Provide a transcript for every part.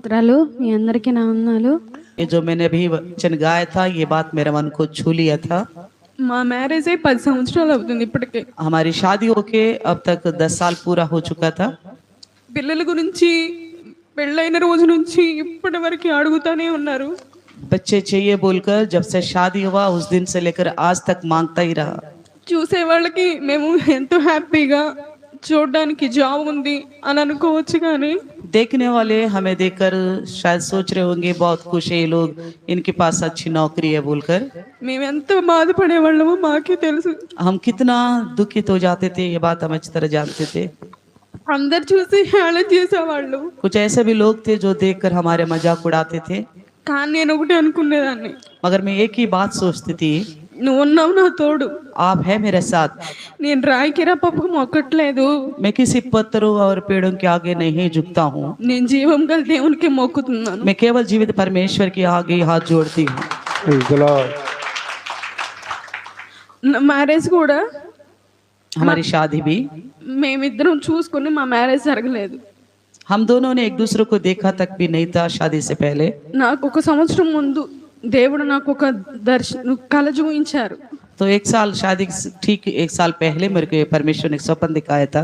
స్తోత్రాలు. మీ అందరికీ నా వందనాలు. ये जो मैंने अभी वचन गाया था, ये बात मेरे मन को छू लिया था। మా మ్యారేజ్ అయి 10 సంవత్సరాలు అవుతుంది ఇప్పటికే. हमारी शादी होके अब तक 10 साल पूरा हो चुका था। పిల్లల గురించి పెళ్ళైన రోజు నుంచి ఇప్పటి వరకు అడుగుతానే ఉన్నారు. बच्चे चाहिए बोलकर जब से शादी हुआ उस दिन से लेकर आज तक मांगता ही रहा। చూసే వాళ్ళకి మేము ఎంతో హ్యాపీగా చూడడానికి జాబ్ ఉంది అని అనుకోవచ్చు, కానీ देखने वाले हमें देखकर शायद सोच रहे होंगे बहुत खुश है ये लोग, इनके पास अच्छी नौकरी है बोलकर। మేము ఎంత బాధపడే వాళ్ళమో మాకే తెలుసు. हम कितना दुखित हो जाते थे, ये बात हम अच्छी तरह जानते थे। అందరు చూసి హేళన చేసేవాళ్ళు, कुछ ऐसे भी लोग थे जो देखकर हमारे मजाक उड़ाते थे, కానీ నేను ఒకటి అనుకునేదాన్ని, मगर मैं एक ही बात सोचती थी, నువ్వు ఉన్నావు నా తోడు. आप है मेरे साथ। నేను రాయికిరా పప్పుకు మొక్కట్లేదు, मैं किसी पत्थरों और पेड़ों के आगे नहीं झुकता हूँ, నేను జీవం గల దేవునికి మొక్కుతున్నాను. मैं केवल जीवित परमेश्वर के आगे हाथ जोड़ती हूँ। నా మ్యారేజ్ కూడా हमारी शादी भी మేమిద్దరం చూసుకుని మా మ్యారేజ్ జరగలేదు. हम दोनों ने एक दूसरे को देखा तक भी नहीं था शादी से पहले। నాకు ఒక సంవత్సరం ముందు దేవుడు నాకు ఒక కళ చూపించారు. तो एक साल शादी से ठीक एक साल पहले मेरे को परमेश्वर ने स्वप्न दिखाया था।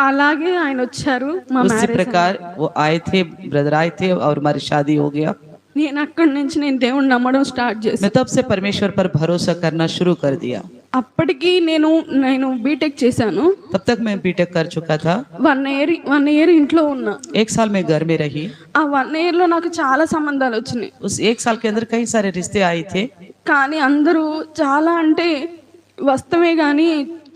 అలాగే ఆయన వచ్చారు, మా उसी మ్యారేజ్. प्रकार वो आए थे, ब्रदर आए थे और हमारी शादी हो गया। నేను అక్కడి నుంచి నేను దేవుడిని నమ్మడం స్టార్ట్ చేశాను. मैं तब से परमेश्वर पर भरोसा करना शुरू कर दिया। అప్పటికి నేను బీటెక్ చేశాను. तब तक मैं बीटेक कर चुका था। 1 ఇయర్ ఇంట్లో ఉన్నా. एक साल में घर में रही। ఆ 1 ఇయర్ లో నాకు చాలా సంబంధాలు వచ్చినాయి. उस एक साल के अंदर कई सारे रिश्ते आए थे, కానీ అందరూ చాలా అంటే వస్తమే కానీ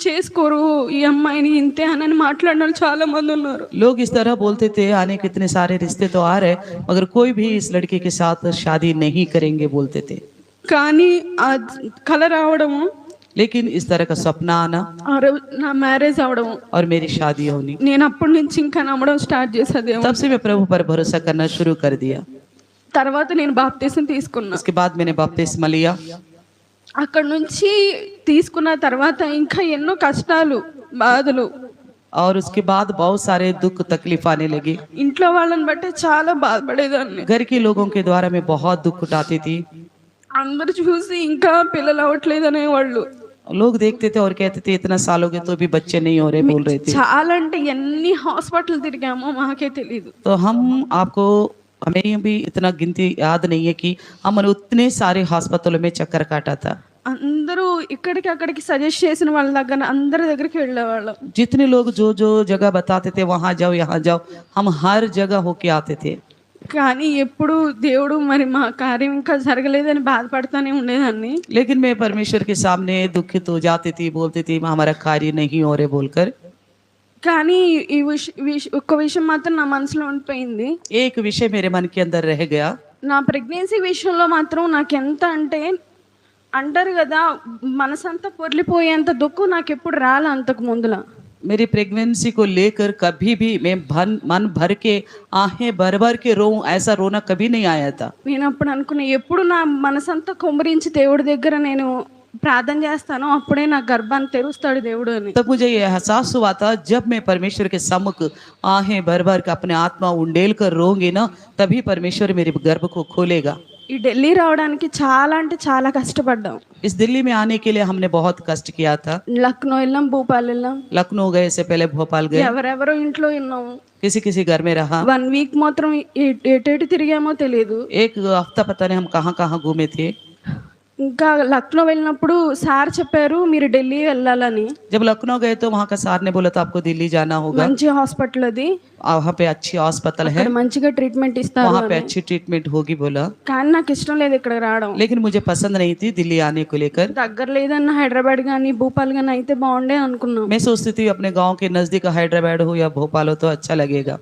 చేసుకోరు ఈ అమ్మాయిని ఇంతే అని మాట్లాడిన వాళ్ళు చాలా మంది ఉన్నారు. लोग इस तरह बोलते थे आने के इतने सारे रिश्ते तो आ रहे, मगर कोई भी इस लड़की के साथ शादी नहीं करेंगे बोलते थे। కానీ ఆ కళ రావడము, लेकिन इस तरह का सपना आना నా మ్యారేజ్ అవడం, और मेरी शादी होनी, నేను అప్పటి నుంచి ఇంకా నమ్మడం స్టార్ట్ చేసేదేమో. तब से मैं प्रभु पर भरोसा करना शुरू कर दिया। తర్వాత నేను బాప్తీసం తీసుకున్నా. उसके बाद मैंने बपतिस्मा लिया। అక్కడ నుంచి తీసుకున్న తర్వాత ఇంకా ఎన్నో కష్టాలు బాధలు, और उसके बाद बहुत सारे दुख तकलीफ आने लगी। ఇంట్లో వాళ్ళని బట్టి చాలా బాధపడేదాన్ని. घर के लोगों के द्वारा मैं बहुत दुख उठाती थी। అందరు చూసి ఇంకా పిల్లలు అవ్వట్లేదు అనేవాళ్ళు. लोग देखते थे और कहते थे इतना साल हो गए तो भी बच्चे नहीं हो रहे बोल रहे थे। చాలా అంటే ఎన్ని హాస్పిటల్ తిరిగామో మాకే తెలియదు. तो हमें भी इतना गिनती याद नहीं है कि हमने उतने सारे अस्पतालों में चक्कर काटा था। అందరూ ఇక్కడికి అక్కడికి సజెస్ట్ చేసిన వాళ్ళ దగ్గర అందరి దగ్గరికి వెళ్ళేవాళ్ళం. जितने लोग जो जो जगह बताते थे वहां जाओ यहाँ जाओ, हम हर जगह होके आते थे। కానీ ఎప్పుడు దేవుడు మరి మా కార్యం ఇంకా జరగలేదని బాధపడుతూనే ఉండేదాన్ని. लेकिन मैं परमेश्वर के सामने दुखित हो जाती थी, बोलती थी हमारा कार्य नहीं हो रहे बोलकर। కానీ ఈ ఒక్క విషయం మాత్రం నా మనసులో ఉండిపోయింది. एक विषय मेरे मन के अंदर रह गया। నా ప్రెగ్నెన్సీ విషయంలో మాత్రం నాకు ఎంత అంటే, అంటారు కదా మనసంతా పొర్లిపోయేంత దుఃఖం నాకు ఎప్పుడు రాలే అంతకు ముందులా. मेरी प्रेगनेंसी को लेकर कभी भी मैं मन भर के आहें भर भर के रोऊं, ऐसा रोना कभी नहीं आया था। నేను అప్పుడు అనుకున్నా, ఎప్పుడు నా మనసంతా కొమ్మరించి దేవుడి దగ్గర నేను ప్రార్థన చేస్తానో అప్పుడే నా గర్భాన్ని తెరుస్తాడు దేవుడు అని. तब मुझे यह एहसास हुआ था जब मैं परमेश्वर के सम्मुख आहें भर भर के अपने आत्मा उंडेल कर रोऊंगी ना, तभी परमेश्वर मेरे गर्भ को खोलेगा। ఈ ఢిల్లీ రావడానికి చాలా అంటే చాలా కష్టపడ్డాం. इस दिल्ली में आने के लिए हमने बहुत कष्ट किया था। లక్నో వెళ్ళాం, భూపాల్ వెళ్ళాం, लखनऊ गए से पहले भोपाल गए, ఎవరెవరో ఇంట్లో ఉన్నాము. किसी किसी घर में रहा। 1 వీక్ మాత్రం ఎటు తిరిగామో తెలియదు. एक हफ्ता पता नहीं हम कहाँ कहाँ घूमे थे। ఇంకా లక్నో వెళ్ళినప్పుడు సార్ చెప్పారు మీరు ఢిల్లీ వెళ్ళాలని. जब लखनऊ गए तो वहाँ का सार ने बोला था आपको दिल्ली जाना होगा, మంచి హాస్పిటల్ అది, वहाँ पे अच्छी हॉस्पिटल है, ఇక్కడ మంచిగా ట్రీట్మెంట్ ఇస్తారు वहाँ पे అని. अच्छी ट्रीटमेंट होगी बोला। కానీ నాకు ఇష్టం లేదు ఇక్కడ రావడం. लेकिन मुझे पसंद नहीं थी दिल्ली आने को लेकर। దగ్గర లేదన్న హైదరాబాద్ కానీ భూపాల్ కానీ అయితే బాగుండే అనుకున్నాం. मैं सोचती थी अपने गांव के नजदीक हैदराबाद हो या भोपाल हो तो अच्छा लगेगा।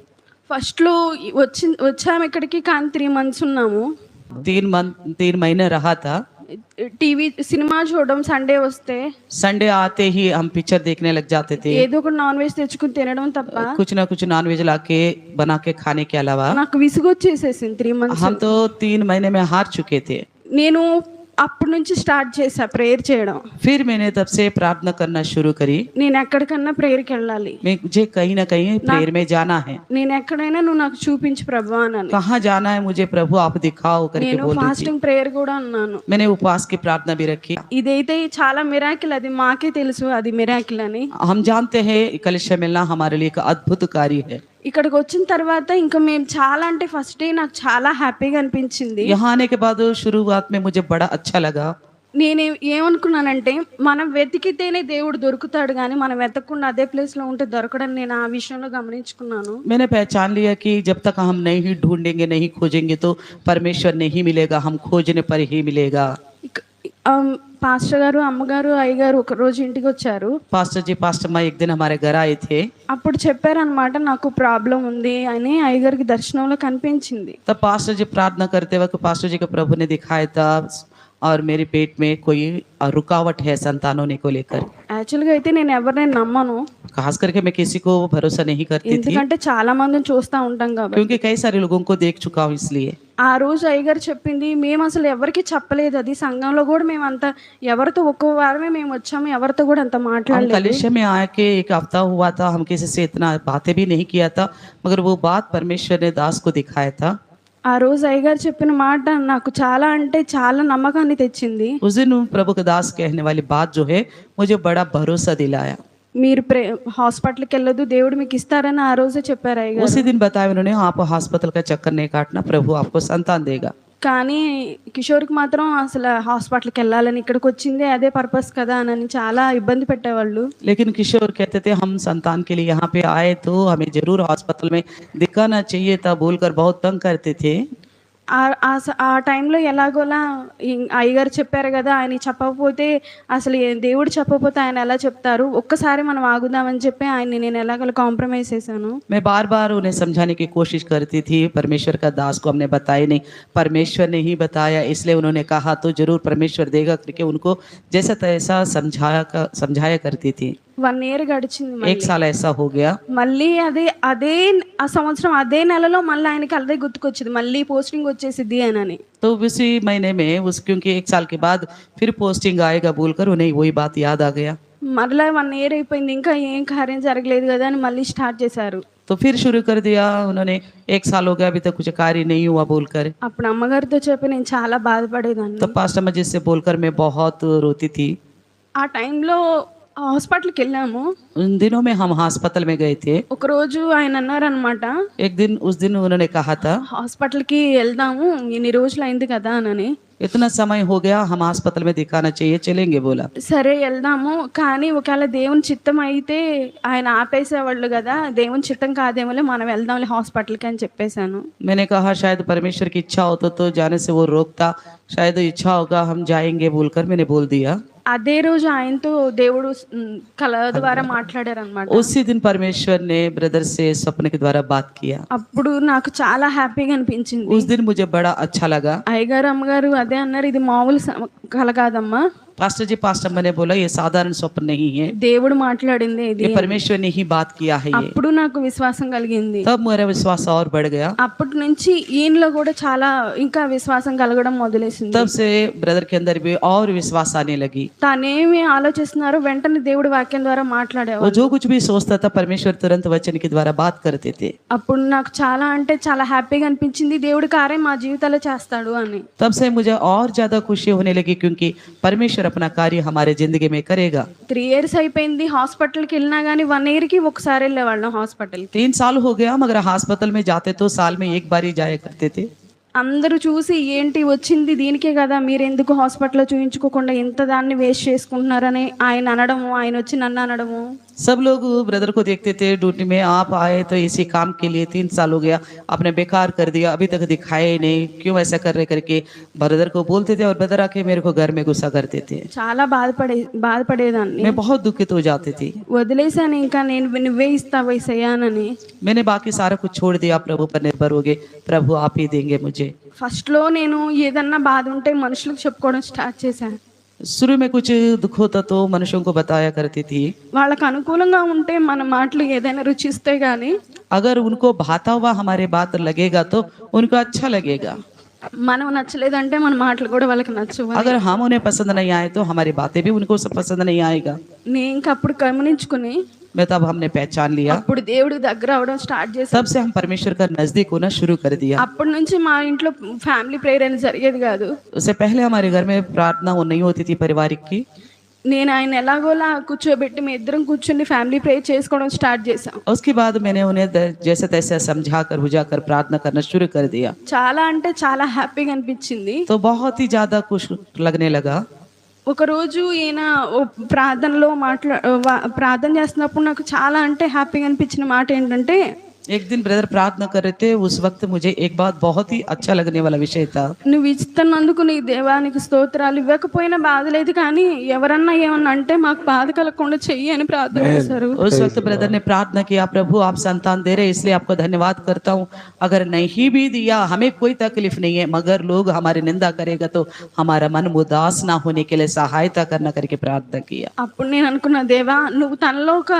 ఫస్ట్ లో వచ్చాము ఇక్కడికి, కానీ 3 months ఉన్నాము. 3 महीने रहा था। టీవీ సినిమా చూడడం, సండే వస్తే संडे आते ही हम पिक्चर देखने लग जाते थे, ఏదో ఒక నాన్ వెజ్ తెచ్చుకుని తినడం తప్ప कुछ ना कुछ नॉनवेज लाके बना के खाने के अलावा। నాకు విసుగు వచ్చేసేసింది 3 months. हम तो 3 महीने में हार चुके थे। నేను అప్పటి నుంచి స్టార్ట్ చేశా ప్రేయర్ చేయడం. फिर मैंने तब से प्रार्थना करना शुरू करी। నేను ఎక్కడికన్నా ప్రేయర్కి వెళ్ళాలి, मुझे कहीं ना कहीं प्रेयर में जाना है, నేను ఎక్కడైనా నువ్వు నాకు చూపించు ప్రభు అని. कहाँ जाना है मुझे प्रभु आप दिखाओ करके నేను बोल रही थी। ఫాస్టింగ్ ప్రేయర్ కూడా అన్నాను. मैंने उपवास की प्रार्थना भी रखी। ఇదైతే చాలా మిరాకిల్, అది మాకే తెలుసు అది మిరాకిల్ అని. हम जानते हैं कलिशा मिलना हमारे लिए एक अद्भुत कार्य है। ఇక్కడికి వచ్చిన తర్వాత ఇంకా మేము చాలా అంటే ఫస్ట్ డే నాకు చాలా హ్యాపీగా అనిపించింది. यहाँ आने के बाद शुरुआत में मुझे बड़ा अच्छा लगा। నేను ఏమనుకున్నానంటే మనం వెతికితేనే దేవుడు దొరుకుతాడు, కానీ మనం వెతకకుండా అదే ప్లేస్ లో ఉంటే దొరకడం నేను ఆ విషయంలో గమనించుకున్నాను. मैंने पहचान लिया कि जब तक हम नहीं ढूंढेंगे नहीं खोजेंगे तो परमेश्वर नहीं मिलेगा, हम खोजने पर ही मिलेगा। పాస్టర్ గారు, అమ్మగారు, అయ్యగారు ఒక రోజు ఇంటికి వచ్చారు. पास्टर माँ एक दिन हमारे घर आए थे। అప్పుడు చెప్పారనమాట నాకు ప్రాబ్లం ఉంది అని. అయ్యగారికి దర్శనంలో కనిపించింది. तब पास्टर जी प्रार्थना करते वक्त पास्टर जी को प्रभु ने दिखाया था और मेरे पेट में कोई रुकावट है संतान होने को लेकर। యాక్చువల్గా అయితే నేను ఎవరినైనా నమ్మను, खास करके मैं किसी को भरोसा नहीं करती थी, ఎందుకంటే చాలా మందిని చూస్తూ ఉంటాం కాబట్టి. क्योंकि कई सारे लोगों को देख चुका हूँ इसलिए। ఆ రోజు అయ్యగారు చెప్పింది మేము అసలు ఎవరికి చెప్పలేదు, అది సంఘంలో కూడా మేము అంత ఎవరితో ఒక్కో వారమే మేము వచ్చాము, ఎవరితో కూడా అంత हम మాట్లాడలేదు. कलिशा में आके एक हफ्ता हुआ था, हम किसी से इतना बातें भी नहीं किया था, मगर वो बात परमेश्वर ने दास को दिखाया था। ఆ రోజు అయ్యగారు చెప్పిన మాట నాకు చాలా అంటే చాలా నమ్మకాన్ని తెచ్చింది. उस दिन प्रभु का दास कहने वाली बात जो है मुझे बड़ा भरोसा दिलाया। మీరు హాస్పిటల్కి వెళ్ళదు, దేవుడు మీకు ఇస్తారని ఆ రోజే చెప్పారు అయ్యగారు. उसी दिन बताया उन्होंने आप हॉस्पिटल का चक्कर नहीं काटना, प्रभु आपको संतान देगा। కానీ కిషోర్కి మాత్రం అసలు హాస్పిటల్కి వెళ్ళాలని, ఇక్కడికి వచ్చిందే అదే పర్పస్ కదా అని చాలా ఇబ్బంది పెట్టేవాళ్ళు. लेकिन किशोर कहते थे हम संतान के लिए यहाँ पे आए तो हमें जरूर हॉस्पिटल में दिखाना चाहिए था बोलकर बहुत तंग करते थे। ఆ టైంలో ఎలాగోలా అయ్యగారు చెప్పారు కదా, ఆయన చెప్పకపోతే అసలు దేవుడు చెప్పకపోతే ఆయన ఎలా చెప్తారు, ఒక్కసారి మనం ఆగుదామని చెప్పి ఆయన్ని నేను ఎలాగోలా కాంప్రమైజ్ చేశాను. मैं बार बार उन्हें समझाने की कोशिश करती थी, परमेश्वर का दास को हमने बताया नहीं, परमेश्वर ने ही बताया, इसलिए उन्होंने कहा तो जरूर परमेश्वर देगा करके उनको जैसा तैसा समझाया करती थी। 1 year గడిచింది. एक साल ऐसा हो गया। మళ్ళీ అదే ఆ సంవత్సరం అదే నెలలో మళ్ళీ ఆయనకి అదే గుర్తుకొచ్చింది, మళ్ళీ పోస్టింగ్ వచ్చేసిద్ది అని. तो उसी महीने में क्योंकि 1 साल के बाद फिर पोस्टिंग आएगा बोलकर उन्हें वही बात याद आ गया। మరలా 1 year అయిపోయింది, ఇంకా ఏం కార్యం జరగలేదు కదా అని మళ్ళీ స్టార్ట్ చేశారు. तो फिर शुरू कर दिया उन्होंने, 1 साल हो गया अभी तक कुछ कार्य नहीं हुआ बोलकर। అప్పుడు అమ్మగారితో చెప్పి నేను చాలా బాధపడేదాన్ని. तो पास्टर जी से बोलकर मैं बहुत रोती थी। ఆ టైంలో హాస్పిటల్కి వెళ్ళాము. उन दिनों में हम अस्पताल में गए थे। ఒక రోజు ఆయన అన్నారనమాట, उस दिन उन्होंने कहा था హాస్పిటల్కి వెళ్దాము, ఇన్ని రోజులు అయింది కదా అని. इतना समय हो गया, हम अस्पताल में दिखाना चाहिए, चलेंगे बोला। సరే వెళ్దాము, కానీ ఒకవేళ దేవుని చిత్తం అయితే ఆయన ఆపేసేవాళ్ళు కదా, దేవుని చిత్తం కాదేమోలే మనం వెళ్దాంలే హాస్పిటల్కి అని చెప్పేశాను. मैंने कहा शायद परमेश्वर की इच्छा होता तो जाने से वो रोकता, शायद इच्छा होगा हम जाएंगे बोलकर मैंने बोल दिया। అదే రోజు ఆయనతో దేవుడు కళ ద్వారా మాట్లాడారనమాట. उसी दिन परमेश्वर ने ब्रदर से स्वप्न के द्वारा बात किया। అప్పుడు నాకు చాలా హ్యాపీగా అనిపించింది. उस दिन मुझे बड़ा अच्छा लगा। అయ్యగారు అమ్మగారు అదే అన్నారు, ఇది మామూలు కళ కాదమ్మా, पास्टर मैंने बोला ये साधारण स्वप्न नहीं है, దేవుడు మాట్లాడింది ఇది. ये परमेश्वर ने ही बात किया है। ये అప్పుడు నాకు విశ్వాసం కలిగింది. तब मेरा विश्वास और बढ़ गया। అప్పటి నుంచి ఈయనలో కూడా చాలా ఇంకా విశ్వాసం కలగడం మొదలేసింది. तब से ब्रदर के अंदर भी और विश्वास आने लगी। తానేమి ఆలోచిస్తున్నారో వెంటనే దేవుడు వాక్యం ద్వారా మాట్లాడేవారు. वो जो कुछ भी सोचता था परमेश्वर तुरंत वचन के द्वारा बात करते थे। అప్పుడు నాకు చాలా అంటే చాలా హ్యాపీగా అనిపించింది, దేవుడి కార్యం మా జీవితాల్లో చేస్తాడు అని. तब से मुझे और ज्यादा खुशी होने लगी क्योंकि परमेश्वर अपना कार्य हमारे जिंदगी में करेगा। 3 years అయిపోయింది, హాస్పిటల్కి వెళ్ళినా కానీ 1 year కి ఒకసారి వెళ్ళేవాళ్ళం హాస్పిటల్కి. 3 साल हो गया मगर अस्पताल में जाते तो साल में एक बार ही जाया करते थे। అందరూ చూసి ఏంటి వచ్చింది దీనికే కదా, మీరు ఎందుకు హాస్పిటల్లో చూయించుకోకుండా ఇంత దాన్ని వేస్ట్ చేసుకుంటున్నారని ఆయన అనడము, ఆయన వచ్చి నన్ను అనడము. सब लोग ब्रदर को देखते थे ड्यूटी में, आप आए तो इसी काम के लिए 3 साल हो गया, आपने बेकार कर दिया, अभी तक दिखाए नहीं, क्यों ऐसा कर रहे करके ब्रदर को बोलते थे और ब्रदर आके मेरे को घर में गुस्सा करते थे। చాలా బాధపడేదాన్ని. मैं बहुत दुखित हो जाती थी। వదిలేసాను, ఇంకా నేను నువ్వే ఇస్తావు యేసయ్యానని. मैंने बाकी सारा कुछ छोड़ दिया, प्रभु पर निर्भर हो गए, प्रभु आप ही देंगे मुझे। ఫస్ట్ లో నేను ఏదన్నా బాధ ఉంటే మనుషులకు చెప్పుకోవడం స్టార్ట్ చేశాను. शुरू में कुछ दुख होता तो मनुष्यों को बताया करती थी। వాళ్ళకి అనుకూలంగా ఉంటే మన మాటలు ఏదైనా రుచిస్తే గానీ, अगर उनको भाता हुआ हमारे बात लगेगा तो उनको अच्छा लगेगा। మనం నచ్చలేదంటే మన మాటలు కూడా వాళ్ళకి నచ్చవు అని. अगर हम उन्हें पसंद नहीं आए तो हमारी बातें भी उनको सब पसंद नहीं आएगा। నేను ఇంక అప్పుడు గమనించుకుని मैं तब हमने पहचान लिया, అప్పుడు దేవుడి దగ్గర అవడం స్టార్ట్ చేశాను. तब से हम परमेश्वर का नजदीक होना शुरू कर दिया। అప్పటి నుంచి మా ఇంట్లో ఫ్యామిలీ ప్రేయర్ అనేది జరిగేది కాదు. उससे पहले हमारे घर में प्रार्थना वो नहीं होती थी पारिवारिक की। నేను ఆయన ఎలాగోలా కూర్చోబెట్టి మీ ఇద్దరం కూర్చుని ఫ్యామిలీ ప్రేయర్ చేసుకోవడం స్టార్ట్ చేశాం. उसके बाद मैंने उन्हें जैसे तैसे समझा कर बुझा कर प्रार्थना करना शुरू कर दिया। చాలా అంటే చాలా హ్యాపీగా అనిపించింది. तो बहुत ही ज्यादा खुश लगने लगा। ఒకరోజు ఈయన ప్రార్థనలో ప్రార్థన చేస్తున్నప్పుడు నాకు చాలా అంటే హ్యాపీగా అనిపించిన మాట ఏంటంటే, एक दिन ब्रदर प्रार्थना कर रहे थे, उस वक्त मुझे एक बात बहुत ही अच्छा लगने वाला विषय था। నువ్వు ఇస్తున్నందుకు నీ దేవానికి స్తోత్రాలు, ఇవ్వకపోయినా బాధ లేదు కానీ ఎవరన్నా ఏమన్నా అంటే మాకు బాధ కలగకుండా చెయ్యి అని ప్రార్థన చేశారు. उस वक्त ब्रदर ने प्रार्थना किया, प्रभु आप संतान दे रहे इसलिए आपको धन्यवाद करता हूँ, अगर नहीं भी दिया हमें कोई तकलीफ नहीं है, मगर लोग हमारी निंदा करेगा तो हमारा मन उदास ना होने के लिए सहायता करना करके प्रार्थना किया। అప్పుడు నేను అనుకున్నా, దేవా నువ్వు తనలో ఒక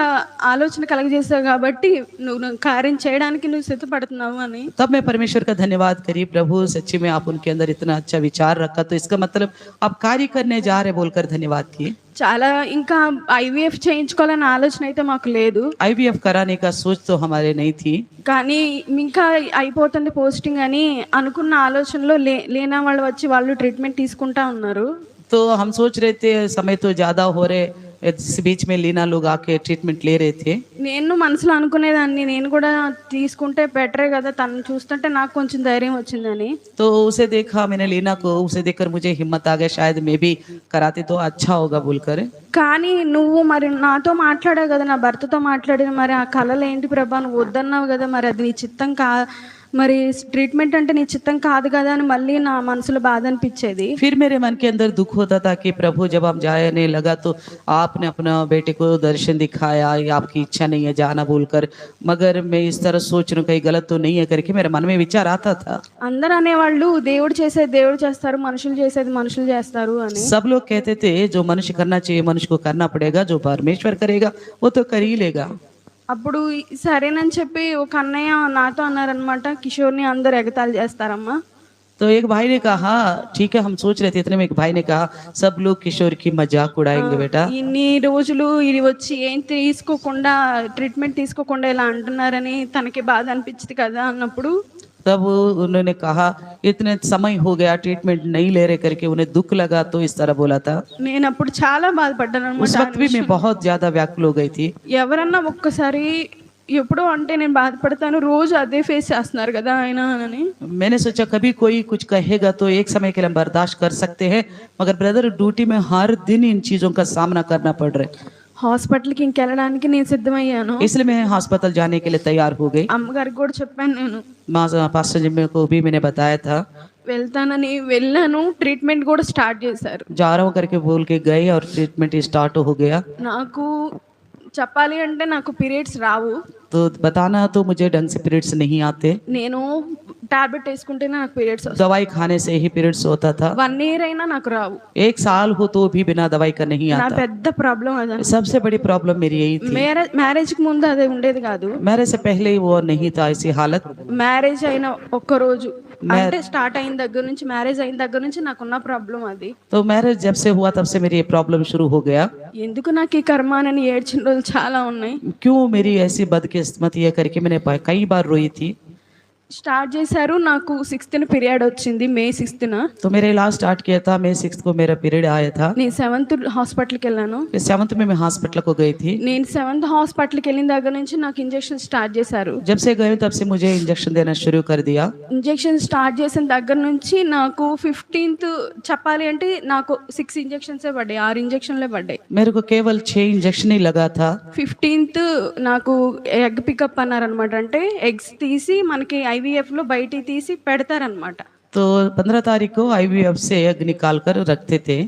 ఆలోచన కలగజేసావు కాబట్టి నువ్వు కార్యం చేయడానికి నువ్వు సిద్ధపడుతున్నావు అని. तब मैं परमेश्वर का धन्यवाद करी, प्रभु सच्ची में आप उनके अंदर इतना अच्छा विचार रखा तो इसका मतलब आप कार्य करने जा रहे बोलकर धन्यवाद किए। చాలా ఇంకా ఐవీఎఫ్ చేయించుకోవాలనే ఆలోచన అయితే మాకు లేదు, IVF कराने का सोच तो हमारे नहीं थी, కానీ ఇంకా అయిపోతుంది పోస్టింగ్ అని అనుకున్న ఆలోచనలో లేనా వాళ్ళు వచ్చి వాళ్ళు ట్రీట్మెంట్ తీసుకుంటా ఉన్నారు. तो हम सोच रहे थे समय तो ज्यादा हो रहे, इस बीच में लीना लोग आके ट्रीटमेंट ले रहे थे। నేను మనసులో అనుకునేదాన్ని, నేను కూడా తీసుకుంటే బెటరే కదా, తను చూస్తుంటే నాకు కొంచెం ధైర్యం వచ్చిందని. तो उसे देखा मैंने, लीना को, उसे देखकर मुझे हिम्मत आ गया शायद मैं भी कराती तो अच्छा होगा बोलकर। కానీ నువ్వు మరి నాతో మాట్లాడావు కదా, నా భర్తతో మాట్లాడిన మరి ఆ కళలు ఏంటి ప్రభా, నువ్వు వద్దన్నావు కదా, మరి అది నీ చిత్తం మరి ట్రీట్మెంట్ అంటే నీ చిత్తం కాదు కదా అని మళ్ళీ నా మనసులో బాధ అనిపించేది. फिर मेरे मन के अंदर दुख होता था कि प्रभु जब हम जाने लगा तो आपने अपना बेटे को दर्शन दिखाया, ये आपकी इच्छा नहीं है जाना बोलकर, मगर मैं इस तरह सोच रहा हूँ कहीं गलत तो नहीं है करके मेरे मन में विचार आता था। అందరూ అనేవాళ్ళు దేవుడు చేసేది దేవుడు చేస్తారు, మనుషులు చేసేది మనుషులు చేస్తారు అని. सब लोग कहते थे जो मनुष्य करना चाहिए मनुष्य को करना पड़ेगा, जो परमेश्वर करेगा वो तो कर ही लेगा। అప్పుడు సరేనని చెప్పి ఒక అన్నయ్య నాతో అన్నారనమాట, కిషోర్ని అందరు ఎగతాళి చేస్తారమ్మా. तो एक भाई ने कहा ठीक है, हम सोच रहे थे, इतने में एक भाई ने कहा सब लोग किशोर की मजाक उड़ाएंगे बेटा। ఇన్ని రోజులు ఇది వచ్చి ఏం తీసుకోకుండా ట్రీట్మెంట్ తీసుకోకుండా ఇలా అంటున్నారని తనకి బాధ అనిపించింది కదా అన్నప్పుడు, तब उन्होंने कहा इतने समय हो गया ट्रीटमेंट नहीं ले रहे करके उन्हें दुख लगा तो इस तरह बोला था। నేను అప్పుడు చాలా బాధపడ్డాను उस అనమాట. वक्त भी मैं बहुत ज्यादा व्याकुल हो गई थी। ఎవరన్నా ఒక్కసారి ఎప్పుడో అంటే నేను బాధపడతాను, రోజు అదే ఫేస్ చేస్తున్నారు కదా ఆయన అని. मैंने सोचा कभी कोई कुछ कहेगा तो एक समय के लिए हम बर्दाश्त कर सकते हैं, मगर ब्रदर ड्यूटी में हर दिन इन चीजों का सामना करना पड़ रहा है। హాస్పిటల్కి ఇంకెళ్ళడానికి నేను సిద్ధమయ్యాను. इसलिए मैं अस्पताल जाने के लिए तैयार हो गई। అమ్మగారికి కూడా చెప్పాను, నేను पास्टर जी को भी मैंने बताया था, వెళ్తానని వెళ్ళాను. ట్రీట్మెంట్ కూడా స్టార్ట్ చేశారు. जा रहा हूँ करके बोल के गए और ट्रीटमेंट स्टार्ट हो गया। నాకు చెప్పాలి అంటే నాకు పీరియడ్స్ రావు. तो बताना तो मुझे ढंग से पीरियड्स नहीं आते, నేను టాబ్లెట్ వేసుకుంటేనే నాకు పీరియడ్స్ వస్తాయి. दवाई खाने से ही पीरियड्स होता था। 1 year అయినా నాకు రావు. एक साल हो तो भी बिना दवाई का नहीं నా आता। పెద్ద ప్రాబ్లం అదే. सबसे बड़ी प्रॉब्लम मेरी यही थी। మ్యారేజ్ కి ముందు అదే ఉండేది కాదు. मेरे से पहले ही वो नहीं था ऐसी हालत। మ్యారేజ్ అయిన ఒక్క రోజు అంటే స్టార్ట్ అయిన దగ్గర నుంచి, మ్యారేజ్ అయిన దగ్గర నుంచి నాకున్న ప్రాబ్లం అది. तो मैरिज जब से हुआ तब से मेरी ये प्रॉब्लम शुरू हो गया। ఎందుకు నాకు ఈ కర్మ అని ఏడ్చిన రోజులు చాలా ఉన్నాయి. क्यों मेरी ऐसी बदकिस्मत ये करके मैंने कई बार रोई थी। స్టార్ట్ చేశారు, నాకు 6th పీరియడ్ వచ్చింది, May 6th. तो मेरा इलाज स्टार्ट किया था, May 6 को मेरा पीरियड आया था। నేను 7th హాస్పిటల్కి వెళ్ళాను. 7th में मैं हॉस्पिटल को गई थी। నేను 7th హాస్పిటల్కి వెళ్ళిన దగ్గర నుంచి నాకు ఇంజెక్షన్ స్టార్ట్ చేశారు. जब से गए तब से मुझे इंजेक्शन देना शुरू कर दिया। ఇంజెక్షన్ స్టార్ట్ చేసిన దగ్గర నుంచి నాకు 15th చెప్పాలి అంటే నాకు 6 ఇంజెక్షన్సే పడ్డాయి, 6 ఇంజెక్షన్లే పడ్డాయి. मेरे को केवल 6 इंजेक्शन ही लगा था। 15th నాకు ఎగ్ పికప్ అన్నారనమాట, అంటే ఎగ్స్ తీసి మనకి IVF లో బయట తీసి పెడతారనమాట. तो 15 तारीख को IVF से एग निकाल कर रखते थे।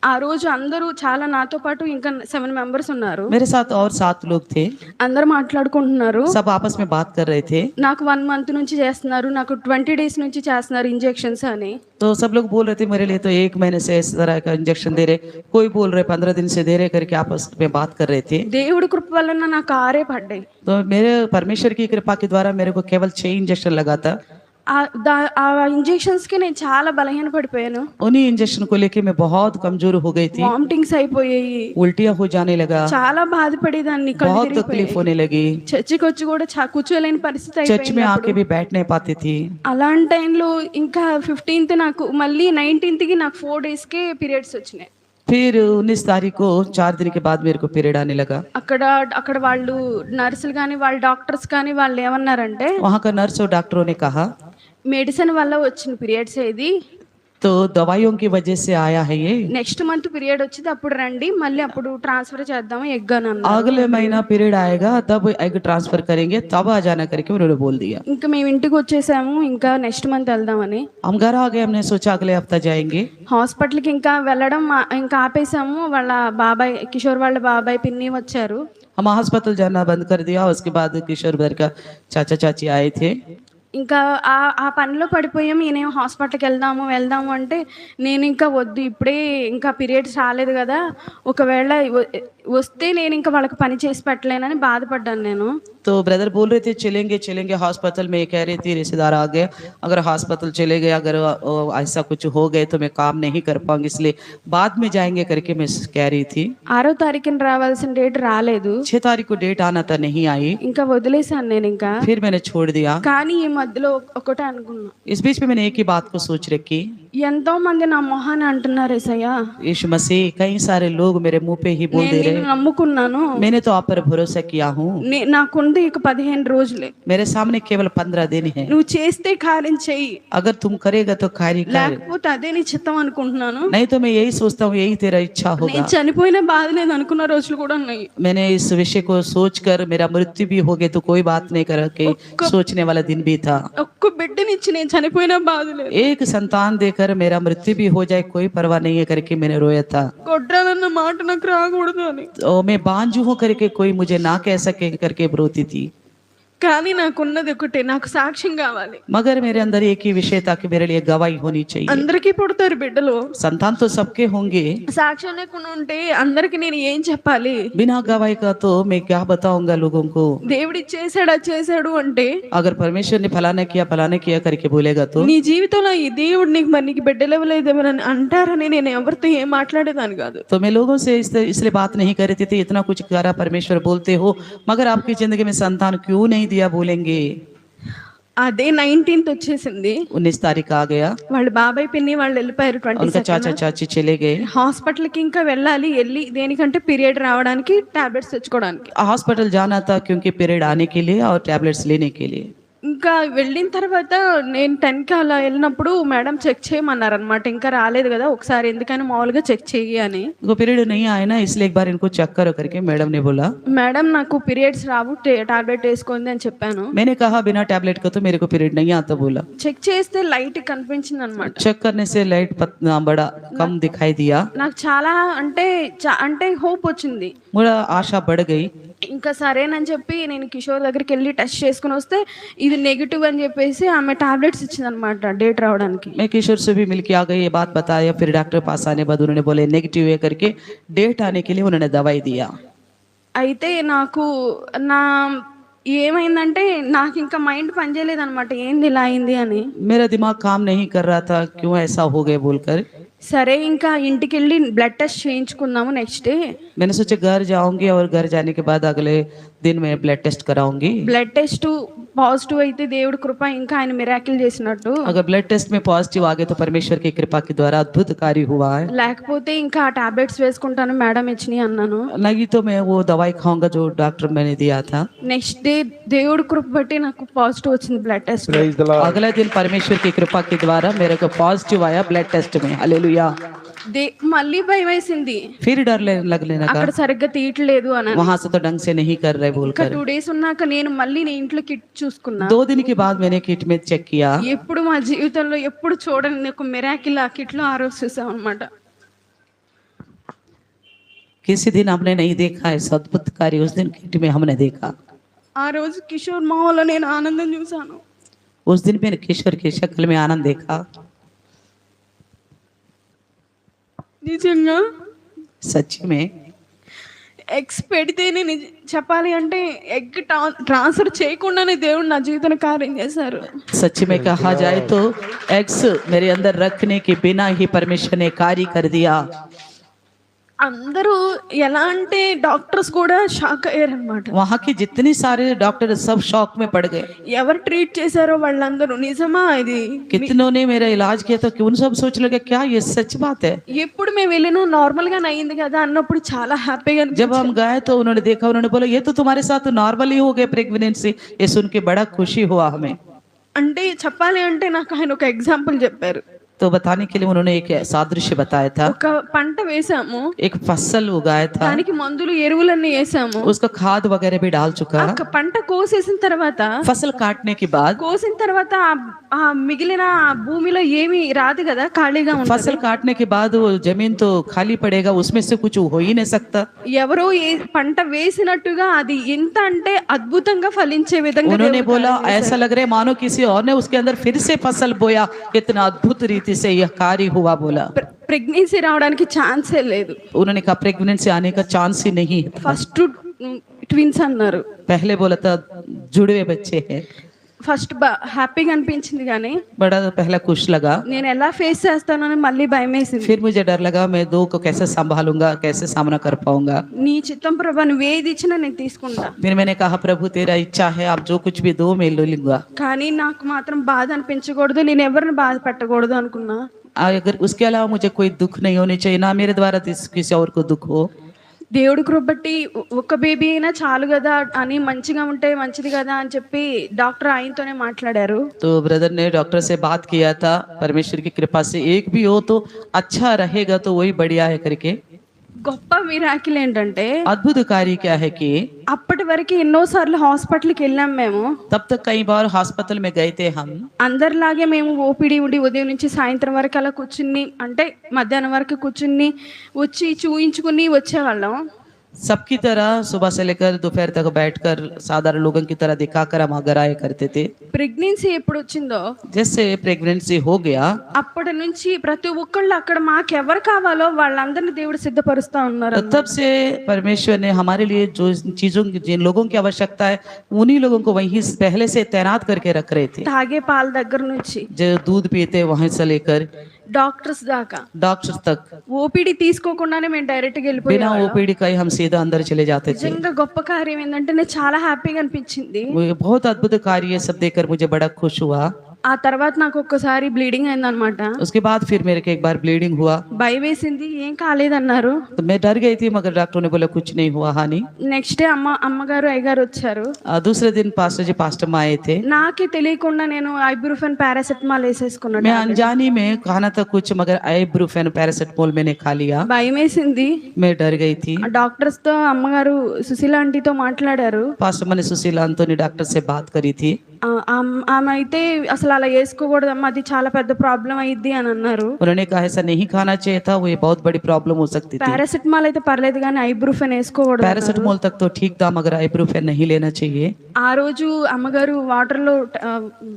ఆ రోజు అందరూ చాలా, నాతో పాటు ఇంకా 7 మెంబర్స్ ఉన్నారు, मेरे साथ और 7 लोग थे। అందరూ మాట్లాడుకుంటున్నారు. सब आपस में बात कर रहे थे। నాకు 1 month నుంచి చేస్తున్నారు, నాకు 20 days నుంచి చేస్తున్నారు ఇంజెక్షన్స్ అని. तो सब लोग बोल रहे थे मेरे लिए तो 1 महीने से इस तरह का इंजेक्शन दे रहे, कोई बोल रहे 15 दिन से दे रहे करके आपस में बात कर रहे थे। దేవుడి కృప వలన నాకు 6 పడ్డాయి. तो मेरे परमेश्वर की कृपा के द्वारा मेरे को केवल 6 इंजेक्शन लगा था। ఆ ఇంజెక్షన్స్కి నేను చాలా బలహీన పడిపోయాను. उन्हीं इंजेक्शन को लेके मैं बहुत कमजोर हो गई थी, వామిటింగ్స్ అయిపోయాయి, उल्टियां हो जाने लगा, చాలా బాధపడేదాన్ని, కళ్ళు बहुत తిరిగిపోయాయి. तकलीफ होने लगी, చర్చికి వచ్చి కూడా కూర్చోలేని పరిస్థితి चर्च అయిపోయింది में అప్పుడు. आके भी बैठ नहीं पाती थी। అలాంటి టైంలో ఇంకా 15th నాకు మళ్ళీ 19th నాకు 4 daysకే పీరియడ్స్ వచ్చినాయి. फिर 19 तारीख को 4 दिन के बाद मेरे को पीरियड आने लगा। అక్కడ వాళ్ళు నర్సులు కానీ వాళ్ళ డాక్టర్స్ కానీ వాళ్ళు ఏమన్నారంటే, वहाँ का नर्स और डॉक्टरों ने कहा మెడిసిన్ వల్ల వచ్చిన పీరియడ్స్ ఇది, तो दवाइयों की वजह से आया है ये, నెక్స్ట్ మంత్ పీరియడ్ వచ్చింది అప్పుడు రండి, మళ్ళీ అప్పుడు ట్రాన్స్ఫర్ చేద్దాం ఎగ్ అని అన్నారు. अगले महीना पीरियड आएगा तब एग ट्रांसफर करेंगे, तब आ जाना करके उन्होंने बोल दिया। ఇంకా మేము ఇంటికి వచ్చేసాము, ఇంకా నెక్స్ట్ మంత్ వెళ్దామని. हम घर आ गए, हमने सोचा अगले हफ्ता जाएंगे। హాస్పిటల్కి ఇంకా వెళ్ళడం ఇంకా ఆపేసాము. వాళ్ళ బాబాయ్, కిషోర్ వాళ్ళ బాబాయ్ పిన్ని వచ్చారు. हम अस्पताल जाना बंद कर दिया। उसके बाद किशोर भर का चाचा चाची आए थे। ఇంకా ఆ పనిలో పడిపోయాము. ఈయనేమో హాస్పిటల్కి వెళ్దాము అంటే, నేను ఇంకా వద్దు, ఇప్పుడే ఇంకా పీరియడ్స్ రాలేదు కదా, ఒకవేళ వస్తే నేను ఇంకా వాళ్ళకి పని చేసి పెట్టలేనని బాధపడ్డాను నేను. तो ब्रदर बोल रहे थे चलेंगे हॉस्पिटल में, कह रही थी रिश्तेदार आ गए, अगर हॉस्पिटल चले गए, अगर ऐसा कुछ हो गए तो मैं काम नहीं कर पाऊंगी, इसलिए बाद में जाएंगे करके मैं कह रही थी। 6వ తారీఖున రావాల్సిన డేట్ రాలేదు. 6 तारीख को डेट आना था, नहीं आई, ఇంకా వదిలేసాను నేను ఇంకా. फिर मैंने छोड़ दिया। కానీ ఈ మధ్యలో ఒకటే అనుకున్నా, इस बीच में मैंने एक ही बात को सोच रखी, ఎంతో మంది నా మొహాన్ని అంటున్నారు యేసయ్యా, यीशु मसीह, कई सारे लोग मेरे मुंह पे ही बोल दे నేను रहे, నమ్ముకున్నాను, मैंने तो आप पर भरोसा किया हूँ, నాకుంది ఇక 15 రోజులే, मेरे सामने केवल 15 दिन है, నువ్వు చేస్తే కార్యం చెయ్యి, अगर तुम करेगा तो कार्य कर, లేకపోతే అదే నీ చిత్తం అనుకుంటున్నాను. नहीं तो मैं यही सोचता हूँ यही तेरा इच्छा होगा। నేను చనిపోయిన బాధ లేదు అనుకున్న రోజులు కూడా ఉన్నాయి. मैंने इस विषय को सोचकर मेरा मृत्यु भी हो गए तो कोई बात नहीं कर के सोचने वाला दिन भी था। ఒక్క బిడ్డనిచ్చి నేను చనిపోయిన బాధ లేదు. एक संतान देकर मेरा मृत्यु भी हो जाए कोई परवाह नहीं है करके मैंने रोया था। కొట్టాలన్న మాట నాకు రాకూడదు అని. तो मैं बांझू हूँ करके कोई मुझे ना कह सके करके रोती थी। కానీ నాకున్నది ఒకటే, నాకు సాక్ష్యం కావాలి. मगर मेरे अंदर एक ही विषय था कि मेरे लिए गवाही होनी चाहिए। అందరికీ పుడతారు బిడ్డలు, संतान तो सबके होंगे, సాక్ష్యం లేకుండా ఉంటే అందరికి నేను ఏం చెప్పాలి? बिना गवाही का तो मैं क्या बताऊंगा लोगों को। దేవుడి చేశాడు అంటే, अगर परमेश्वर ने फलाना किया करके बोलेगा तो నీ జీవితంలో ఈ దేవుడు నీకు బిడ్డలు ఇవ్వలేదేమని అంటారని నేను ఎవరితో ఏం మాట్లాడేదాన్ని కాదు. तो मैं लोगों से इसलिए बात नहीं कर रही थी, इतना कुछ करा परमेश्वर बोलते हो, मगर आपकी जिंदगी में संतान क्यों नहीं दिया बोलेंगे। అదే 19th వచ్చేసింది, 19 तारीख आ गया, వాళ్ళ బాబాయ్ పిన్ని వాళ్ళు వెళ్ళిపోయారు. उनका चाचा चाची चले गए। హాస్పిటల్కి ఇంకా వెళ్ళి దేనికంటే పీరియడ్ రావడానికి టాబ్లెట్స్ తెచ్చుకోవడానికి. हॉस्पिटल जाना था क्योंकि पीरियड आने के लिए और टैबलेट्स लेने के लिए। ఇంకా వెళ్ళిన తర్వాత నేను 10కి అలా వెళ్ళినప్పుడు మేడం చెక్ చేయమన్నారు అనమాట. ఇంకా రాలేదు కదా, ఒకసారి ఎందుకని మామూలుగా చెక్ చెయ్యి అని. वो पीरियड नहीं आए ना, इसलिए एक बार इनको चेक करो करके मैडम ने बोला। మేడం నాకు పీరియడ్స్ రావు, టాబ్లెట్ వేసుకోండి అని చెప్పాను. मैंने कहा बिना टैबलेट का तो मेरे को पीरियड नहीं आता बोला। చెక్ చేస్తే లైట్ కనిపించింది అనమాట. चेक करने से लाइट बड़ा कम दिखाई दिया, నాకు చాలా అంటే హోప్ వచ్చింది, मेरा आशा बढ़ गई। ఇంకా సరేనని చెప్పి నేను కిషోర్ దగ్గరికి వెళ్ళి టెస్ట్ చేసుకుని వస్తే ఇది నెగిటివ్ అని చెప్పేసి ఆమె టాబ్లెట్స్ ఇచ్చింది అనమాట డేట్ రావడానికి. मैं किशोर से भी मिलके आ गई, ये बात बताया, फिर डॉक्टर पास आने बाद उन्होंने बोले नेगेटिव है करके डेट आने के लिए उन्होंने दवाई दिया। అయితే నాకు ఏమైందంటే నాకు ఇంకా మైండ్ పనిచేయలేదు అనమాట, ఏంది ఇలా అయింది అని. मेरा दिमाग काम नहीं कर रहा था, क्यों ऐसा हो गया बोलकर। సరే ఇంకా ఇంటికి వెళ్ళి బ్లడ్ టెస్ట్ చేయించుకుందాము నెక్స్ట్ డే. मैंने सोचा घर जाऊंगी और घर जाने के बाद अगले दिन मैं ब्लड टेस्ट कराऊंगी। బ్లడ్ టెస్ట్ పాజిటివ్ అయితే దేవుడి కృప, ఇంకా ఆయన మిరాకిల్ చేసినట్టు. अगर ब्लड टेस्ट में पॉजिटिव आ गए तो परमेश्वर की कृपा के द्वारा अद्भुत कार्य हुआ है। లేకపోతే ఇంకా ఆ టాబ్లెట్స్ వేసుకుంటాను మేడం ఇచ్చినాయి అన్నాను. नहीं तो मैं वो दवाई खाऊंगा जो डॉक्टर मैंने दिया था। నెక్స్ట్ డే దేవుడి కృప బట్టి నాకు పాజిటివ్ వచ్చింది బ్లడ్ టెస్ట్. अगले दिन परमेश्वर की कृपा के द्वारा मेरे को पॉजिटिव आया ब्लड टेस्ट में। हालेलुया। మళ్ళీ భయం వేసింది, फिर डर लगने लगा, అక్కడ సరిగ్గా తీయట్లేదు అని. वहां से तो ढंग से नहीं कर रहे बोलकर 2 days ఉన్నాక నేను మళ్ళీ నేను ఇంట్లో కిట్ చూసుకున్నా. 2 दिन के बाद मैंने किट में चेक किया। ఎప్పుడు మా జీవితంలో ఎప్పుడు చూడని ఒక మిరాకిల్ ఆ కిట్ లో ఆ రోజు చూసాం అనమాట. किसी दिन हमने नहीं देखा है अद्भुत कार्य, उस दिन किट में हमने देखा। ఆ రోజు కిషోర్ మావలో నేను ఆనందం చూసాను. उस दिन मैंने किशोर की शक्ल में आनंद देखा। నిజంగా सच्ची में ఎగ్స్ పెడితేనే చెప్పాలి అంటే ఎగ్ ట్రాన్స్ఫర్ చేయకుండానే దేవుడు నా జీవితంలో కార్యం చేశారు. सच में कहा जाए तो एग्स मेरे अंदर रखने के बिना ही परमेश्वर ने कार्य कर दिया. అందరూ ఎలా అంటే డాక్టర్స్ కూడా షాక్ అయ్యారు అనమాట. वहाँ के जितने सारे डॉक्टर सब शॉक में पड़ गए. ఎవరు ట్రీట్ చేశారో వాళ్ళందరూ నిజమా ఇది, कितनों ने मेरा इलाज किया तो उन सब सोच लगे क्या ये सच बात है. ఎప్పుడు మేము వెళ్ళినా నార్మల్ గా అయింది కదా అన్నప్పుడు చాలా హ్యాపీగా जब हम गए तो उन्होंने देखा, उन्होंने बोला ये तो तुम्हारे साथ नॉर्मल ही हो गए प्रेगनेंसी. ये सुन के बड़ा खुशी हुआ हमें. అంటే చెప్పాలి అంటే నాకు ఆయన ఒక ఎగ్జాంపుల్ చెప్పారు. तो बताने के लिए उन्होंने एक सादृश्य बताया था. ఒక పంట వేసాము, एक फसल उगाया था, దానికి మందులు ఎరువులన్నీ వేసాము, उसका खाद वगैरह भी डाल चुका. ఆ పంట కోసేసిన తర్వాత फसल काटने के बाद కోసిన తర్వాత ఆ మిగిలిన భూమిలో ఏమీ రాదు కదా, ఖాళీగా ఉంటుంది. फसल काटने के बाद वो जमीन तो खाली पड़ेगा, उसमें से कुछ हो ही नहीं सकता. ఎవరో పంట వేసినట్టుగా అది ఎంత అంటే అద్భుతంగా ఫలించే విధంగా उन्होंने बोला ऐसा लग रहा है मानो किसी और ने उसके अंदर फिर से फसल बोया, कितना अद्भुत रीति से यह कार्य हुआ. बोला ప్రెగ్నెన్సీ రావడానికి ఛాన్సే లేదు. उन्होंने कहा प्रेगनेंसी आने का चांस ही नहीं. ఫస్ట్ ట్విన్స్ అన్నారు. पहले बोला था जुड़े बच्चे हैं. ఫస్ట్ హ్యాపీగా అనిపించింది కానీ बड़ा पहला खुश लगा. నేను ఎలా ఫేస్ చేస్తానని మళ్ళీ భయం వేసింది. फिर मुझे डर लगा मैं दो को कैसे संभालूंगा, कैसे सामना कर पाऊंगा. నీ చిత్తం ప్రభా నువ్వు ఏది ఇచ్చినా నేను తీసుకుంటా. फिर मैंने कहा प्रभु तेरा इच्छा है, आप जो कुछ भी दो मैं ले लूंगा. కానీ నాకు మాత్రం బాధ అనిపించకూడదు, నేను ఎవరిని బాధ పెట్టకూడదు అనుకున్నా. अगर उसके अलावा मुझे कोई दुख नहीं होनी चाहिए, ना मेरे द्वारा किसी और को दुख हो. దేవుడి కృప బట్టి ఒక బేబీ అయినా చాలు కదా అని, మంచిగా ఉంటే మంచిది కదా అని చెప్పి డాక్టర్ ఆయనతోనే మాట్లాడారు. तो ब्रदर ने डॉक्टर से बात किया था, परमेश्वर की कृपा से एक भी हो तो अच्छा रहेगा, तो वही बढ़िया है करके. గొప్ప మిరాకిల్ ఏంటంటే अद्भुत कार्य क्या है कि అప్పటి వరకు ఎన్నోసార్లు హాస్పిటల్కి వెళ్ళాం మేము. तब तक कई बार हॉस्पिटल में गए थे हम. అందరిలాగే మేము ఓపీడీ ఉండి ఉదయం నుంచి సాయంత్రం వరకు అలా కూర్చుని, అంటే మధ్యాహ్నం వరకు కూర్చుని వచ్చి చూయించుకుని వచ్చేవాళ్ళం. सबकी तरह सुबह से लेकर दोपहर तक बैठकर साधारण लोगों की तरह दिखाकर हम घर आया करते थे. ప్రెగ్నెన్సీ ఎప్పుడు వచ్చిందో जैसे प्रेगनेंसी हो गया, అప్పటి నుంచి ప్రతి ఒక్కళ్ళు అక్కడ మాకెవరు కావాలో వాళ్ళందరినీ దేవుడు సిద్ధపరుస్తా ఉన్నారు. तो तब से परमेश्वर ने हमारे लिए जो चीजों जिन लोगों की आवश्यकता है उन्हीं लोगों को वहीं पहले से तैनात करके रख रहे थे. తాగే పాల దగ్గర నుంచి जो दूध पीते वहीं से लेकर డాక్టర్స్ దాకా डॉक्टर तक, ఓపీడీ తీసుకోకుండానే మేము డైరెక్ట్ గా बिना వెళ్ళిపోయాం. ओपीडी का ही हम सीधा अंदर चले जाते थे. నిజంగా గొప్ప కార్యం ఏంటంటే నాకు చాలా హ్యాపీగా అనిపించింది. वो बहुत अद्भुत कार्य है, सब देखकर मुझे बड़ा खुश हुआ. ఆ తర్వాత నాకు ఒక్కసారి బ్లీడింగ్ అయిందనమాట. उसके बाद फिर मेरे को एक बार ब्लीडिंग हुआ. భయం వేసింది, ఏం కాలేదన్నారు. तो मैं डर गई थी, मगर डॉक्टर ने बोला कुछ नहीं हुआ हानि. నెక్స్ట్ డే అమ్మగారు అయ్యగారు వచ్చారు. दूसरे दिन पास्टर जी पास्टर माँ आए थे. నాకే తెలియకుండా నేను ఐబ్రూఫెన్ పారాసెటమాల్ వేసేసుకున్నాను. मैं अनजानी में खाना था कुछ, मगर आइब्रूफेन पैरासिटामोल मैंने खा लिया. భయం వేసింది. मैं डर गई थी. డాక్టర్స్ తో అమ్మగారు సుశీల ఆంటీతో మాట్లాడారు. पास्टर मैंने सुशीला अंतोनी डॉक्टर से बात करी थी. ఆమె అయితే అసలు అలా వేసుకోకూడదమ్మా, అది చాలా పెద్ద ప్రాబ్లం అయ్యిద్ది అని అన్నారు. उन्होंने कहा ऐसा नहीं खाना चाहिए था, वो ये बहुत बड़ी प्रॉब्लम हो सकती थी. పారాసెటమాల్ అయితే పర్లేదు కానీ ఐబ్రూఫెన్ వేసుకోకూడదు. पैरासिटामोल तक तो ठीक था, मगर आइब्रूफेन नहीं लेना चाहिए. ఆ రోజు అమ్మగారు వాటర్ లో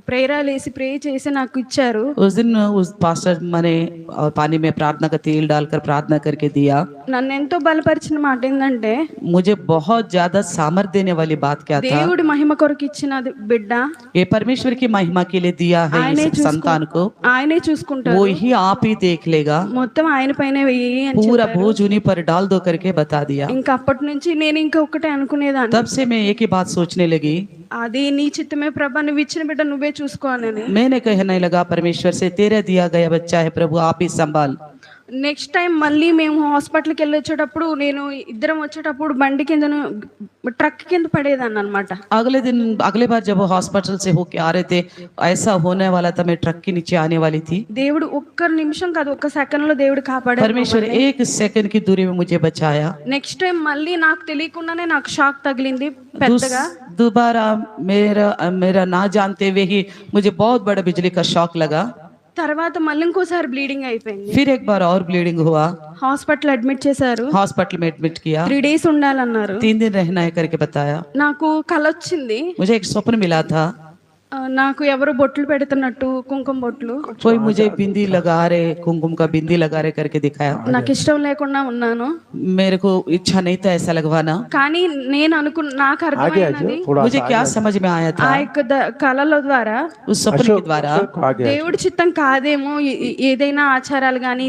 ప్రేయరాలు వేసి ప్రే చేసి నాకు ఇచ్చారు. उस दिन उस पास्टर मैंने पानी में प्रार्थना का तेल डालकर प्रार्थना करके दिया. నన్ను ఎంతో బలపరిచిన మాట ఏంటంటే मुझे बहुत ज्यादा सामर्थ्य देने वाली बात क्या था, దేవుడి మహిమ కొరకు ఇచ్చిన బిడ్డ ये परमेश्वर की महिमा के लिए दिया है इस संतान को. ఆయనే చూసుకుంటారు, वो ही आप ही देख लेगा. మొత్తం ఆయన పైన వెయ్యి అని पूरा बोझ उन्हीं पर डाल दो करके बता दिया. ఇంకా అప్పటి నుంచి నేను ఇంకా ఒకటే అనుకునేదాన్ని, तब से मैं एक ही बात सोचने लगी, అది నీ చిత్తమే ప్రభా, నువ్వు ఇచ్చిన బిడ్డ నువ్వే చూసుకోవాలని. मैंने कहने लगा परमेश्वर से तेरा दिया गया बच्चा है प्रभु, आप ही संभाल. నెక్స్ట్ టైం మళ్ళీ మేము హాస్పిటల్కి వెళ్ళి వచ్చేటప్పుడు నేను ఇద్దరం వచ్చేటప్పుడు బండి కింద ట్రక్ కింద పడేదాన్ని అనమాట. अगले बार जब वो हॉस्पिटल से होके आ रहे थे, ऐसा होने वाला था, मैं ट्रक के नीचे आने वाली थी. దేవుడు ఒక్క నిమిషం కాదు, ఒక్క సెకండ్ లో దేవుడు కాపాడాడు. परमेश्वर एक सेकंड की दूरी में मुझे बचाया. నెక్స్ట్ టైం మళ్ళీ నాకు తెలియకుండానే నాకు షాక్ తగిలింది పెద్దగా. दोबारा मेरा ना जानते हुए ही मुझे बहुत बड़ा बिजली का शॉक लगा. తర్వాత మళ్ళీ ఇంకోసారి బ్లీడింగ్ అయిపోయింది. फिर एक बार और ब्लीडिंग हुआ. హాస్పిటల్ అడ్మిట్ చేశారు. हॉस्पिटल में एडमिट किया. 3 days ఉండాలన్నారు. 3 दिन रहना है करके बताया. నాకు కల వచ్చింది. मुझे एक स्वप्न मिला था. నాకు ఎవరో బొట్లు పెడుతున్నట్టు కుంకుమ బొట్లు. कोई मुझे बिंदी लगा रहे, कुमकुम का बिंदी लगा रहे करके दिखाया। నాకు ఇష్టం లేకుండా ఉన్నాను, मेरे को इच्छा नहीं था ऐसा लगवाना। కానీ నేను నాకు आगे आ అర్థమైనది जाओ थोड़ा मुझे सा क्या आगे समझ में आया ఆ था యొక్క కళల ద్వారా उस सपने के द्वारा अशोक आगे आ जाओ। దేవుడి చిత్తం కాదేమో ఏదైనా ఆచారాలు కానీ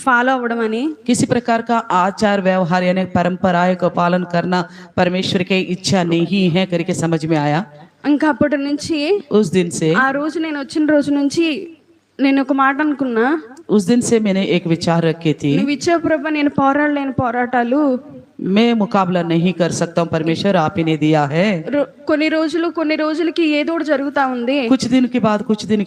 ఫాలో అవ్వడం అని. किसी प्रकार का आचार व्यवहार यानी परंपराएं का पालन करना परमेश्वर की इच्छा नहीं है करके समझ में आया। ఇంకా అప్పటి నుంచి उस दिन से ఆ రోజు నేను వచ్చిన రోజు నుంచి నేను ఒక మాట అనుకున్నా, उस दिन से मैंने एक विचार रखी थी, నువ్వు ఇచ్చే ప్రభు నేను పోరాడలేని పోరాటాలు मैं मुकाबला नहीं कर सकता हूँ, परमेश्वर आप ही ने दिया है। కొన్ని రోజులకి ఏదో ఒకటి జరుగుతా ఉంది. कुछ दिन के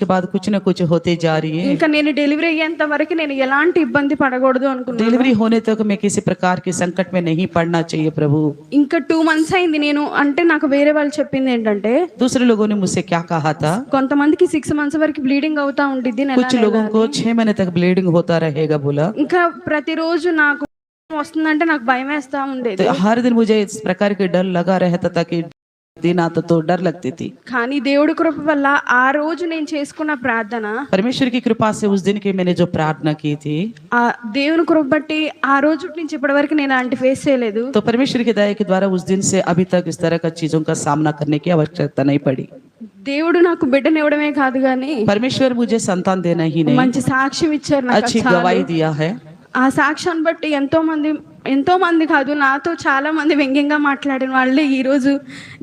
बाद कुछ न कुछ होते जा रही है। ఇంకా నేను డెలివరీ అయ్యేంత వరకు నేను ఎలాంటి ఇబ్బంది పడకూడదు అనుకున్నాను. डिलीवरी होने तक मैं किसी प्रकार के संकट में नहीं पड़ना चाहिए प्रभु। ఇంకా 2 months అయింది. నేను అంటే నాకు వేరే వాళ్ళు చెప్పింది ఏంటంటే दूसरे लोगों ने मुझसे क्या कहा था, కొంతమందికి 6 months వరకు బ్లీడింగ్ అవుతా ఉంటుంది, कुछ लोगों को 6 महीने तक ब्लीडिंग होता रहेगा बोला। ఇంకా ప్రతిరోజు నాకు వస్తుందంటే నాకు భయం వేస్తా ఉండేది. तो हर दिन मुझे इस प्रकार के डर लगा रहता था कि दिन आता तो डर लगती थी। కానీ దేవుడి కృప వల్ల ఆ రోజు నేను చేసుకున్న ప్రార్థన, परमेश्वर की कृपा से उस दिन की मैंने जो प्रार्थना की थी, ఆ దేవుని కృప బట్టి ఆ రోజు నుంచి ఇప్పటి వరకు నేను అలాంటి ఫేస్ చేయలేదు. तो परमेश्वर की दया के द्वारा उस दिन से अभी तक इस तरह का चीजों का सामना करने की आवश्यकता नहीं पड़ी। దేవుడు నాకు బిడ్డనివ్వడమే కాదు కానీ परमेश्वर मुझे संतान देना ही नहीं, మంచి సాక్ష్యం ఇచ్చారు నాకు. अच्छी गवाही दिया है। ఆ సాక్ష్యాన్ని బట్టి ఎంతో మంది కాదు, నాతో చాలా మంది వ్యంగ్యంగా మాట్లాడిన వాళ్ళే ఈ రోజు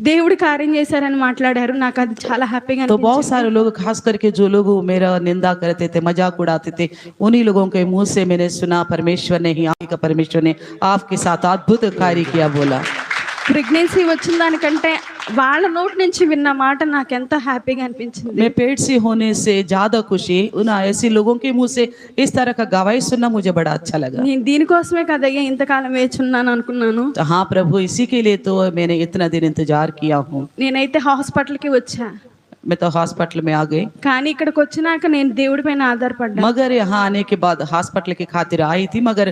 దేవుడు కార్యం చేశారని మాట్లాడారు. నాకు అది చాలా హ్యాపీగా तो बहुत सारे लोग खास करके जो लोग मेरा निंदा करते थे, मजाक उड़ाते थे, उन्हीं लोगों के मुंह से मैंने सुना परमेश्वर ने ही आपका परमेश्वर ने आपके साथ अद्भुत कार्य किया बोला। ప్రెగ్నెన్సీ వచ్చిన దానికంటే వాళ్ళ నోటి నుంచి విన్న మాట నాకు ఎంత హ్యాపీగా అనిపించింది. मैं पेट से होने से ज्यादा खुशी उन ऐसे लोगों के मुंह से इस तरह का गवाही सुनना मुझे बड़ा अच्छा लगा। నేను దీనికోసమే కదయ్యా ఇంతకాలం వేచున్నాను అనుకున్నాను. तो हाँ प्रभु, इसी के लिए तो मैंने इतना दिन इंतजार किया हूँ। నేనైతే హాస్పిటల్కి వచ్చా, मैं तो हॉस्पिटल में आ गई, కానీ ఇక్కడికి వచ్చినాక నేను దేవుడి పైన ఆధారపడ్డా. मगर यहाँ आने के बाद हॉस्पिटल की खातिर आई थी, मगर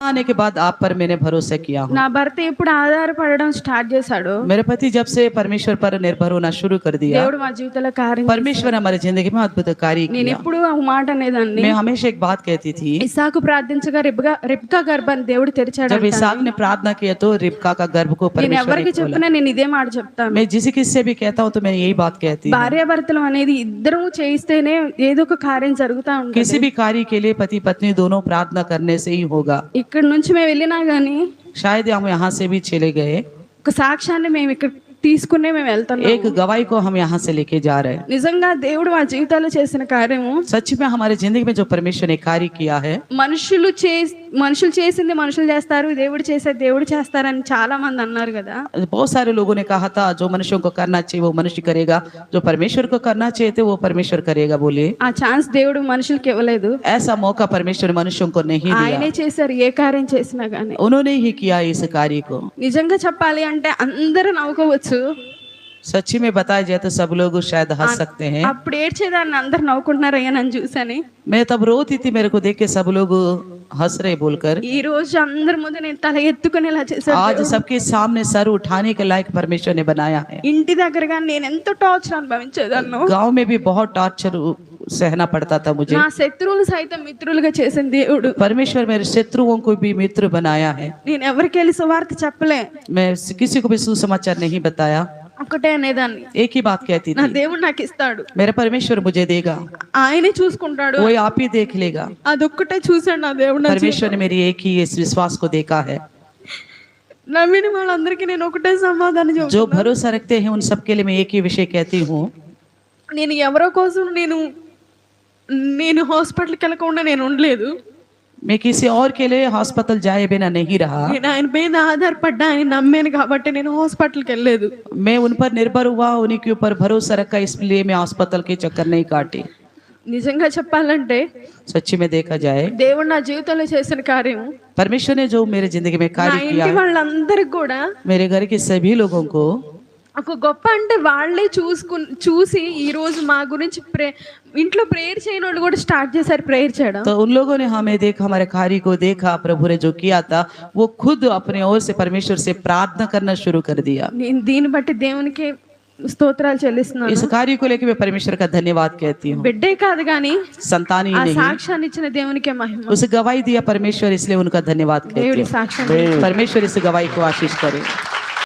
आने के बाद आप पर मैंने भरोसा किया हूँ। నా భర్త ఎప్పుడు ఆధారపడడం స్టార్ట్ చేశాడు, मेरे पति जब से परमेश्वर पर निर्भर होना शुरू कर दिया, దేవుడు మా జీవితంలో కార్యం. परमेश्वर हमारी जिंदगी में अद्भुत कार्य నేను किया। ఎప్పుడు ఒక మాట అనేదాన్ని, मैं हमेशा एक बात कहती थी, ఇసాకు ప్రార్థించగా రిబ్కా గర్భాన్ని దేవుడు తెరిచాడు. जब इसहाक ने प्रार्थना किया तो रिबका का गर्भ को నేను परमेश्वर ఎవరికి ने खोला। చెప్పినా నేను ఇదే మాట చెప్తాను. मैं जिस किससे भी कहता हूँ तो मैं यही बात कहती हूँ, భార్యాభర్తలు అనేది ఇద్దరు చేయిస్తేనే ఏదో ఒక కార్యం జరుగుతా ఉంటుంది. किसी भी कार्य के लिए पति पत्नी दोनों प्रार्थना करने से ही होगा। ఇక్కడ నుంచి మేము వెళ్ళినా గానీ शायद हम यहाँ से भी चले गए, ఒక సాక్ష్యాన్ని మేము ఇక్కడ తీసుకునే మేము వెళ్తున్నాం. एक गवाही को हम यहाँ से लेके जा रहे हैं। నిజంగా దేవుడు మా జీవితాల్లో చేసిన కార్యము, सच में हमारे जिंदगी में जो परमेश्वर ने कार्य किया है, మనుషులు చేసింది మనుషులు చేస్తారు, దేవుడు చేసేది దేవుడు చేస్తారని చాలా మంది అన్నారు కదా. बहुत सारे लोगों ने कहा था जो मनुष्यों को करना चाहिए वो मनुष्य करेगा, जो परमेश्वर को करना चाहिए थे वो परमेश्वर करेगा बोले। ఆ ఛాన్స్ దేవుడు మనుషులకి ఇవ్వలేదు, ऐसा मौका परमेश्वर मनुष्यों को नहीं ఆయనే दिया, చేశారు. ఏ కార్యం చేసినా గానీ उन्होंने ही किया इस कार्य को। నిజంగా చెప్పాలి అంటే అందరూ నవ్వుకోవచ్చు, सच्ची में बताया जाए तो सब लोग शायद हंस सकते हैं। అప్పుడు ఏడ్చేదాన్ని అందరు నవ్వుకుంటున్నారు అయ్యా నన్ను చూసని. मैं तब रोती थी, मेरे को देख के सब लोग हंस रहे बोलकर। ఈ రోజు అందరి ముందు నేను తల ఎత్తుకునేలా చేశాను. आज सबके सामने सर उठाने के लायक परमेश्वर ने बनाया है। ఇంటి దగ్గరగా నేను ఎంత టార్చర్ అనుభవించేదాన్ని. गांव में भी बहुत टॉर्चर सहना पड़ता था मुझे। నా శత్రువులు సైతం మిత్రులుగా చేసిన దేవుడు. परमेश्वर मेरे शत्रुओं को भी मित्र बनाया है। నేను ఎవరికి వెళ్ళి సువార్త చెప్పలే, मैं किसी को भी सुसमाचार नहीं बताया, ఒకటే అనేదాన్ని, एक ही बात कहती నా थी, దేవుడు నాకు ఇస్తాడు, मेरा परमेश्वर मुझे देगा, ఆయనే చూసుకుంటాడు. वो आप ही देख लेगा। అదొక్కటే చూశాడు నా దేవుడు. నా परमेश्वर ने मेरी एक ही इस विश्वास को देखा है। నమ్మిన వాళ్ళందరికీ నేను ఒకటే సమాధానం చెప్తాను. जो भरोसा रखते हैं उन सबके लिए मैं एक ही विषय कहती हूँ, నేను ఎవరో కోసం నేను హాస్పిటల్కి వెళ్ళకుండా నేను ఉండలేదు. मैं किसी और के लिए हॉस्पिटल जाए बिना नहीं रहा, నేను ఆయన మీద ఆధారపడ్డా, ఆయన నమ్మాను కాబట్టి నేను హాస్పిటల్కి వెళ్ళలేదు. मैं उन पर निर्भर हुआ, उन्हीं के ऊपर भरोसा रखा, इसलिए मैं अस्पताल के चक्कर नहीं काटी। నిజంగా చెప్పాలంటే सच्ची में देखा जाए దేవుడు నా జీవితంలో చేసిన కార్యం, परमेश्वर ने जो मेरे जिंदगी में నా कार्य किया, ఇంటి వాళ్ళందరికి కూడా मेरे घर के सभी लोगों को ఒక గొప్ప అంటే వాళ్ళే చూసి ఈ రోజు మా గురించి ఇంట్లో ప్రేయర్ చేయని వాళ్ళు కూడా స్టార్ట్ చేశారు ప్రేయర్ చేయడం. तो उन लोगों ने हमें देखा, हमारे कार्य को देखा, प्रभु ने जो किया था वो खुद अपने ओर से परमेश्वर से प्रार्थना करना शुरू कर दिया। నేను దీన్ని బట్టి దేవునికి స్తోత్రాలు చెల్లిస్తున్నాను. इस कार्य को लेकर मैं परमेश्वर का धन्यवाद कहती हूँ। బిడ్డే కాదు కానీ संतान ही ఆ नहीं, సాక్ష్యాన్ని ఇచ్చిన దేవునికే మహిమ. उसे गवाही दिया परमेश्वर, इसलिए उनका धन्यवाद कहती దేవుడి हूँ। సాక్ష్యం परमेश्वर इस गवाही को आशीष करे।